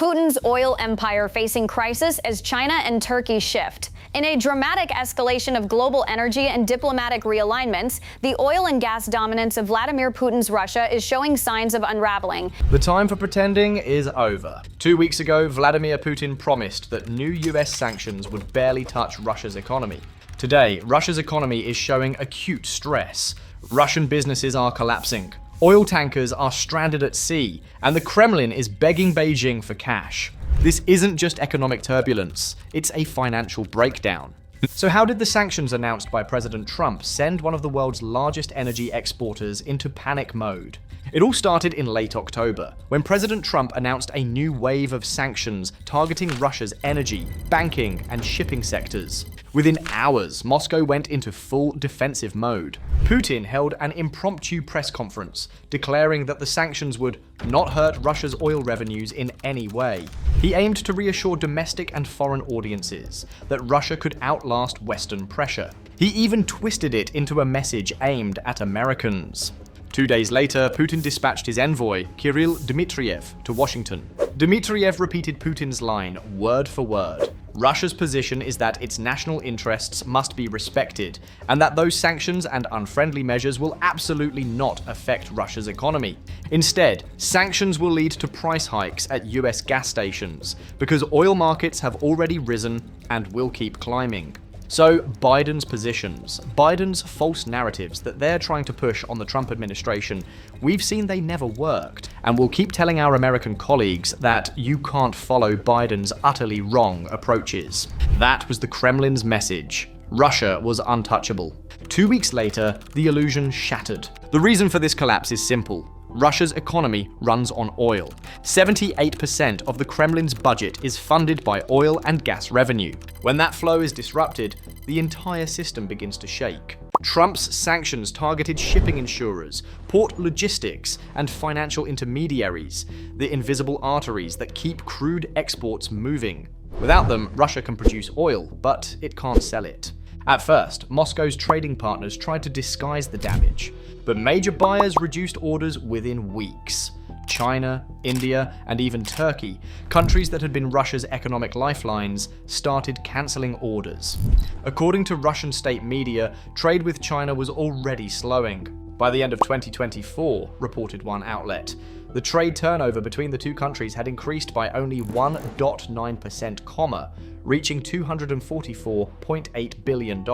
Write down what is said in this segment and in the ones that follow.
Putin's oil empire facing crisis as China and Turkey shift. In a dramatic escalation of global energy and diplomatic realignments, the oil and gas dominance of Vladimir Putin's Russia is showing signs of unraveling. The time for pretending is over. 2 weeks ago, Vladimir Putin promised that new US sanctions would barely touch Russia's economy. Today, Russia's economy is showing acute stress. Russian businesses are collapsing. Oil tankers are stranded at sea, and the Kremlin is begging Beijing for cash. This isn't just economic turbulence, it's a financial breakdown. So how did the sanctions announced by President Trump send one of the world's largest energy exporters into panic mode? It all started in late October, when President Trump announced a new wave of sanctions targeting Russia's energy, banking, and shipping sectors. Within hours, Moscow went into full defensive mode. Putin held an impromptu press conference, declaring that the sanctions would not hurt Russia's oil revenues in any way. He aimed to reassure domestic and foreign audiences that Russia could outlast Western pressure. He even twisted it into a message aimed at Americans. 2 days later, Putin dispatched his envoy, Kirill Dmitriev, to Washington. Dmitriev repeated Putin's line word for word. Russia's position is that its national interests must be respected, and that those sanctions and unfriendly measures will absolutely not affect Russia's economy. Instead, sanctions will lead to price hikes at US gas stations, because oil markets have already risen and will keep climbing. So, Biden's positions, Biden's false narratives that they're trying to push on the Trump administration, we've seen they never worked, and we'll keep telling our American colleagues that you can't follow Biden's utterly wrong approaches. That was the Kremlin's message. Russia was untouchable. 2 weeks later, the illusion shattered. The reason for this collapse is simple. Russia's economy runs on oil. 78% of the Kremlin's budget is funded by oil and gas revenue. When that flow is disrupted, the entire system begins to shake. Trump's sanctions targeted shipping insurers, port logistics, and financial intermediaries, the invisible arteries that keep crude exports moving. Without them, Russia can produce oil, but it can't sell it. At first, Moscow's trading partners tried to disguise the damage, but major buyers reduced orders within weeks. China, India, and even Turkey, countries that had been Russia's economic lifelines, started cancelling orders. According to Russian state media, trade with China was already slowing. By the end of 2024, reported one outlet, the trade turnover between the two countries had increased by only 1.9%, reaching $244.8 billion.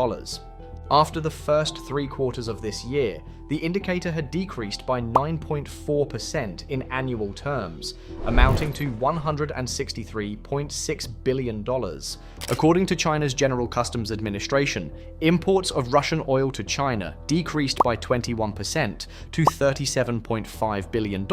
After the first 3 quarters of this year, the indicator had decreased by 9.4% in annual terms, amounting to $163.6 billion. According to China's General Customs Administration, imports of Russian oil to China decreased by 21% to $37.5 billion.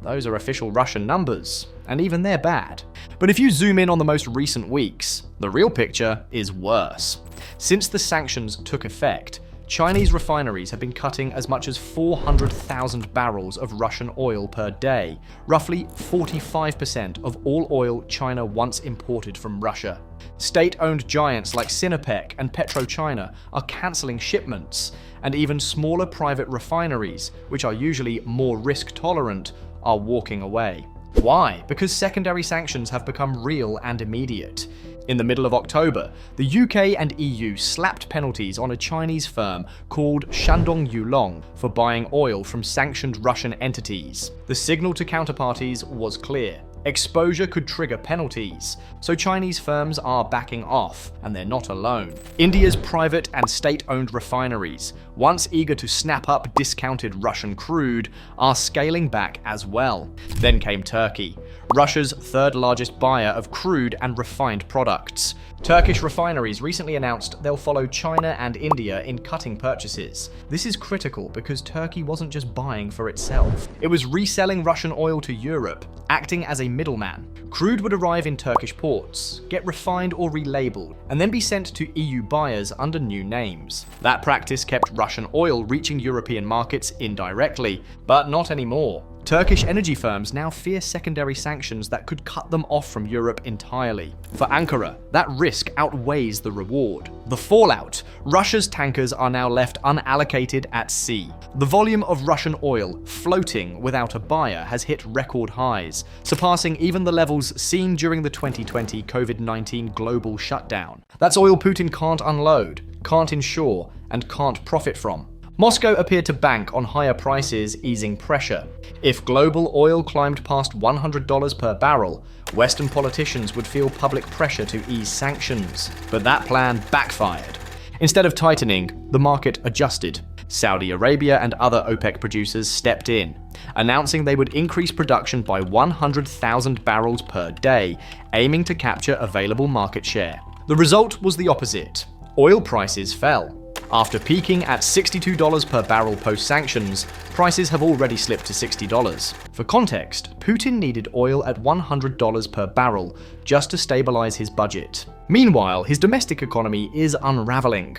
Those are official Russian numbers, and even they're bad. But if you zoom in on the most recent weeks, the real picture is worse. Since the sanctions took effect, Chinese refineries have been cutting as much as 400,000 barrels of Russian oil per day, roughly 45% of all oil China once imported from Russia. State-owned giants like Sinopec and PetroChina are cancelling shipments, and even smaller private refineries, which are usually more risk-tolerant, are walking away. Why? Because secondary sanctions have become real and immediate. In the middle of October, the UK and EU slapped penalties on a Chinese firm called Shandong Yulong for buying oil from sanctioned Russian entities. The signal to counterparties was clear. Exposure could trigger penalties, so Chinese firms are backing off, and they're not alone. India's private and state-owned refineries, once eager to snap up discounted Russian crude, are scaling back as well. Then came Turkey, Russia's third largest buyer of crude and refined products. Turkish refineries recently announced they'll follow China and India in cutting purchases. This is critical because Turkey wasn't just buying for itself. It was reselling Russian oil to Europe, acting as a middleman. Crude would arrive in Turkish ports, get refined or relabeled, and then be sent to EU buyers under new names. That practice kept Russian oil reaching European markets indirectly, but not anymore. Turkish energy firms now fear secondary sanctions that could cut them off from Europe entirely. For Ankara, that risk outweighs the reward. The fallout: Russia's tankers are now left unallocated at sea. The volume of Russian oil floating without a buyer has hit record highs, surpassing even the levels seen during the 2020 COVID-19 global shutdown. That's oil Putin can't unload, can't insure, and can't profit from. Moscow appeared to bank on higher prices easing pressure. If global oil climbed past $100 per barrel, Western politicians would feel public pressure to ease sanctions. But that plan backfired. Instead of tightening, the market adjusted. Saudi Arabia and other OPEC producers stepped in, announcing they would increase production by 100,000 barrels per day, aiming to capture available market share. The result was the opposite. Oil prices fell. After peaking at $62 per barrel post-sanctions, prices have already slipped to $60. For context, Putin needed oil at $100 per barrel just to stabilize his budget. Meanwhile, his domestic economy is unraveling.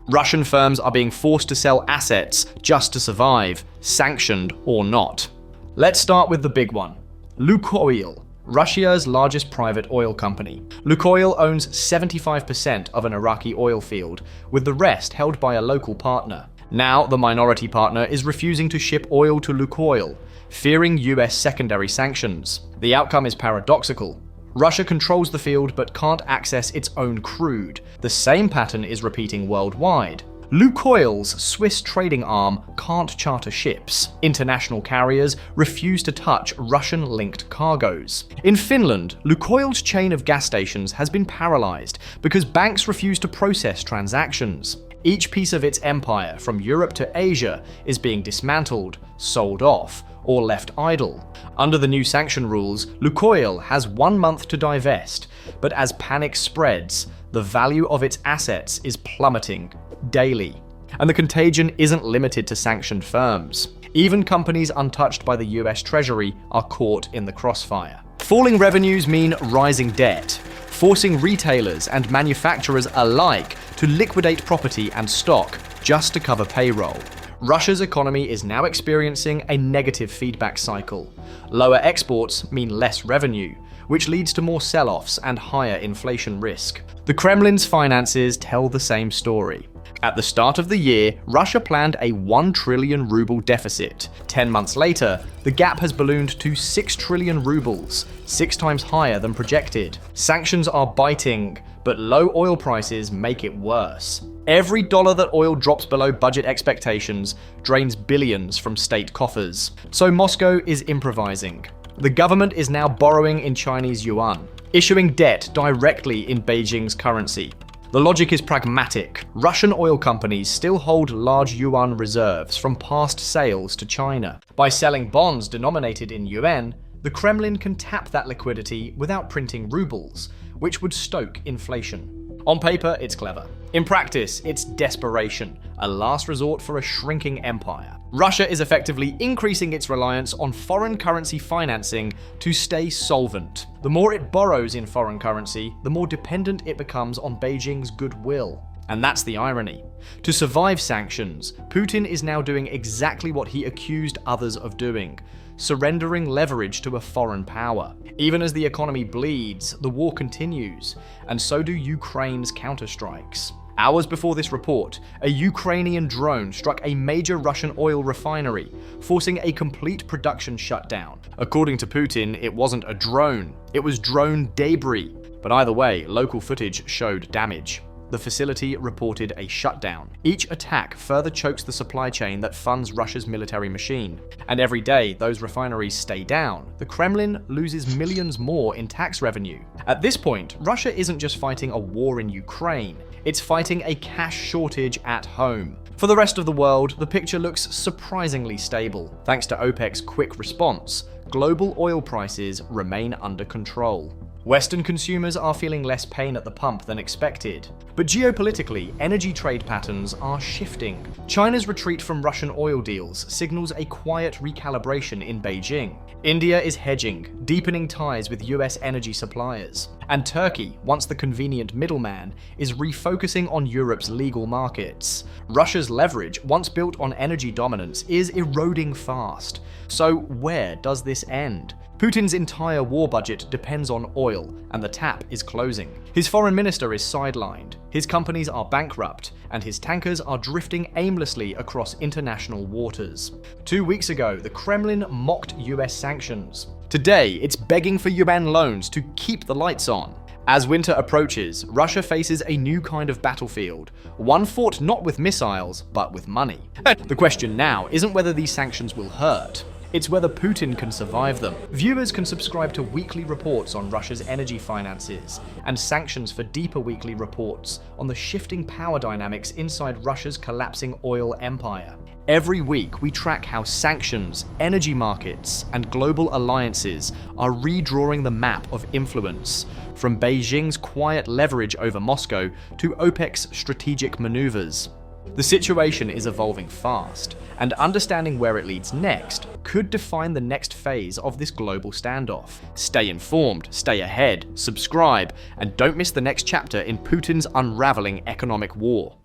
Russian firms are being forced to sell assets just to survive, sanctioned or not. Let's start with the big one: Lukoil, Russia's largest private oil company. Lukoil owns 75% of an Iraqi oil field, with the rest held by a local partner. Now, the minority partner is refusing to ship oil to Lukoil, fearing US secondary sanctions. The outcome is paradoxical. Russia controls the field but can't access its own crude. The same pattern is repeating worldwide. Lukoil's Swiss trading arm can't charter ships. International carriers refuse to touch Russian-linked cargoes. In Finland, Lukoil's chain of gas stations has been paralyzed because banks refuse to process transactions. Each piece of its empire, from Europe to Asia, is being dismantled, sold off, or left idle. Under the new sanction rules, Lukoil has 1 month to divest, but as panic spreads, the value of its assets is plummeting daily. And the contagion isn't limited to sanctioned firms. Even companies untouched by the US Treasury are caught in the crossfire. Falling revenues mean rising debt, forcing retailers and manufacturers alike to liquidate property and stock just to cover payroll. Russia's economy is now experiencing a negative feedback cycle. Lower exports mean less revenue, which leads to more sell-offs and higher inflation risk. The Kremlin's finances tell the same story. At the start of the year, Russia planned a 1 trillion ruble deficit. 10 months later, the gap has ballooned to 6 trillion rubles, 6 times higher than projected. Sanctions are biting, but low oil prices make it worse. Every dollar that oil drops below budget expectations drains billions from state coffers. So Moscow is improvising. The government is now borrowing in Chinese yuan, issuing debt directly in Beijing's currency. The logic is pragmatic. Russian oil companies still hold large yuan reserves from past sales to China. By selling bonds denominated in yuan, the Kremlin can tap that liquidity without printing rubles, which would stoke inflation. On paper, it's clever. In practice, it's desperation, a last resort for a shrinking empire. Russia is effectively increasing its reliance on foreign currency financing to stay solvent. The more it borrows in foreign currency, the more dependent it becomes on Beijing's goodwill. And that's the irony. To survive sanctions, Putin is now doing exactly what he accused others of doing: surrendering leverage to a foreign power. Even as the economy bleeds, the war continues, and so do Ukraine's counterstrikes. Hours before this report, a Ukrainian drone struck a major Russian oil refinery, forcing a complete production shutdown. According to Putin, it wasn't a drone, it was drone debris. But either way, local footage showed damage. The facility reported a shutdown. Each attack further chokes the supply chain that funds Russia's military machine. And every day those refineries stay down, the Kremlin loses millions more in tax revenue. At this point, Russia isn't just fighting a war in Ukraine, it's fighting a cash shortage at home. For the rest of the world, the picture looks surprisingly stable. Thanks to OPEC's quick response, global oil prices remain under control. Western consumers are feeling less pain at the pump than expected. But geopolitically, energy trade patterns are shifting. China's retreat from Russian oil deals signals a quiet recalibration in Beijing. India is hedging, deepening ties with US energy suppliers. And Turkey, once the convenient middleman, is refocusing on Europe's legal markets. Russia's leverage, once built on energy dominance, is eroding fast. So where does this end? Putin's entire war budget depends on oil, and the tap is closing. His foreign minister is sidelined, his companies are bankrupt, and his tankers are drifting aimlessly across international waters. 2 weeks ago, the Kremlin mocked US sanctions. Today, it's begging for yuan loans to keep the lights on. As winter approaches, Russia faces a new kind of battlefield, one fought not with missiles, but with money. The question now isn't whether these sanctions will hurt. It's whether Putin can survive them. Viewers can subscribe to weekly reports on Russia's energy finances, and Sanctions for deeper weekly reports on the shifting power dynamics inside Russia's collapsing oil empire. Every week, we track how sanctions, energy markets, and global alliances are redrawing the map of influence, from Beijing's quiet leverage over Moscow to OPEC's strategic maneuvers. The situation is evolving fast, and understanding where it leads next could define the next phase of this global standoff. Stay informed, stay ahead, subscribe, and don't miss the next chapter in Putin's unraveling economic war.